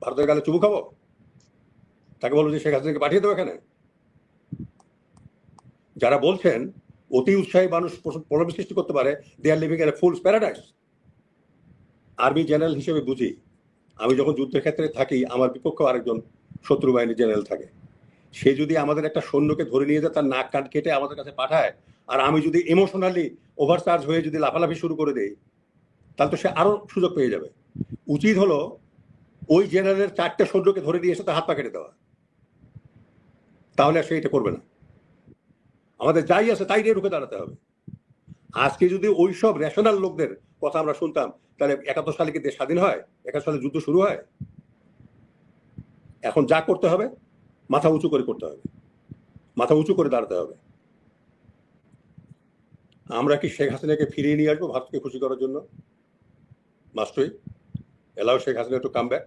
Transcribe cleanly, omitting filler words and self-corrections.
ভারতের গালে চুমু খাবো? তাকে বলবো যে শেখ হাসিনাকে পাঠিয়ে দেবো এখানে? যারা বলছেন অতি উৎসাহী মানুষ প্রণব সৃষ্টি করতে পারে, they are living in a fools paradise. Army general হিসেবে বুঝি, আমি যখন যুদ্ধের ক্ষেত্রে থাকি আমার বিপক্ষে আরেকজন শত্রু বাহিনীর জেনারেল থাকে, সে যদি আমাদের একটা সৈন্যকে ধরে নিয়ে যায়, তার নাক কান কেটে আমাদের কাছে পাঠায়, আর আমি যদি ইমোশনালি ওভারচার্জ হয়ে যদি লাফালাফি শুরু করে দেই, তাহলে তো সে আরো সুযোগ পেয়ে যাবে। উচিত হলো ওই জেনারেলের 4টে সৈন্যকে ধরে নিয়ে এসে তার হাত পা কেটে দেওয়া, তাহলে আর সে এটা করবে না। আমাদের যাই আছে তাই নিয়ে ঢুকে দাঁড়াতে হবে। আজকে যদি ওই সব রেশনাল লোকদের কথা আমরা শুনতাম, তাহলে 71 সালে কি দেশ স্বাধীন হয়? 71 সালে যুদ্ধ শুরু হয়? এখন যা করতে হবে মাথা উঁচু করে করতে হবে, মাথা উঁচু করে দাঁড়াতে হবে। আমরা কি শেখ হাসিনাকে ফিরিয়ে নিয়ে আসবো ভারতকে খুশি করার জন্য? মাস্টই allow Sheikh Hasina to come back.